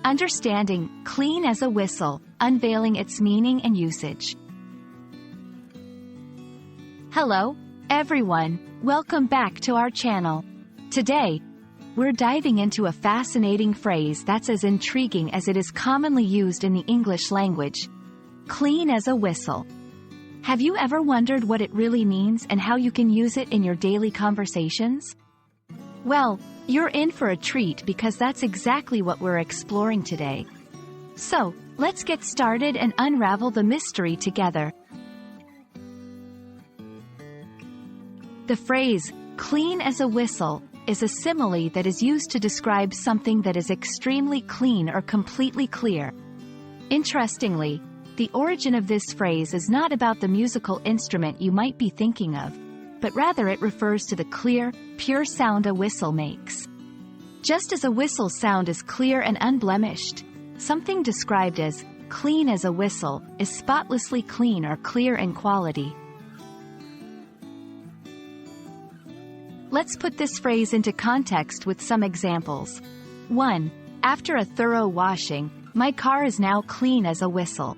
Understanding clean as a whistle, unveiling its meaning and usage. Hello, everyone. Welcome back to our channel. Today, we're diving into a fascinating phrase that's as intriguing as it is commonly used in the English language. Clean as a whistle. Have you ever wondered what it really means and how you can use it in your daily conversations? Well, you're in for a treat because that's exactly what we're exploring today. So, let's get started and unravel the mystery together. The phrase, clean as a whistle, is a simile that is used to describe something that is extremely clean or completely clear. Interestingly, the origin of this phrase is not about the musical instrument you might be thinking of, but rather it refers to the clear, pure sound a whistle makes. Just as a whistle sound is clear and unblemished, something described as clean as a whistle is spotlessly clean or clear in quality. Let's put this phrase into context with some examples. 1. After a thorough washing, my car is now clean as a whistle.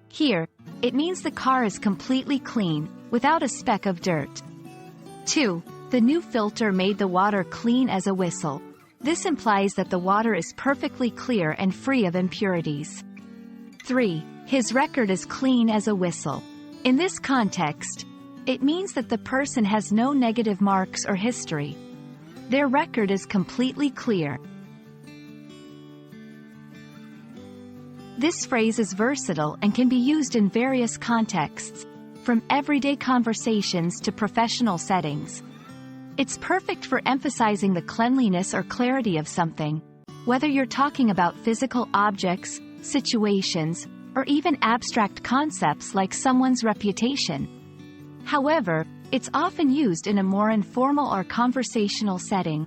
Here, it means the car is completely clean, without a speck of dirt. 2. The new filter made the water clean as a whistle. This implies that the water is perfectly clear and free of impurities. 3. His record is clean as a whistle. In this context, it means that the person has no negative marks or history. Their record is completely clear. This phrase is versatile and can be used in various contexts, from everyday conversations to professional settings. It's perfect for emphasizing the cleanliness or clarity of something, whether you're talking about physical objects, situations, or even abstract concepts like someone's reputation. However, it's often used in a more informal or conversational setting.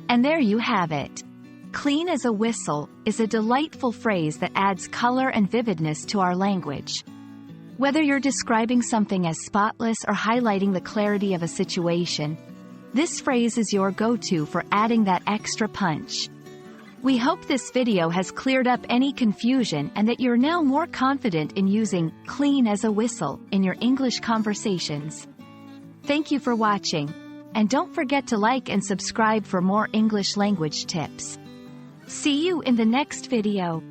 And there you have it. Clean as a whistle is a delightful phrase that adds color and vividness to our language. Whether you're describing something as spotless or highlighting the clarity of a situation, this phrase is your go-to for adding that extra punch. We hope this video has cleared up any confusion and that you're now more confident in using clean as a whistle in your English conversations. Thank you for watching, and don't forget to like and subscribe for more English language tips. See you in the next video.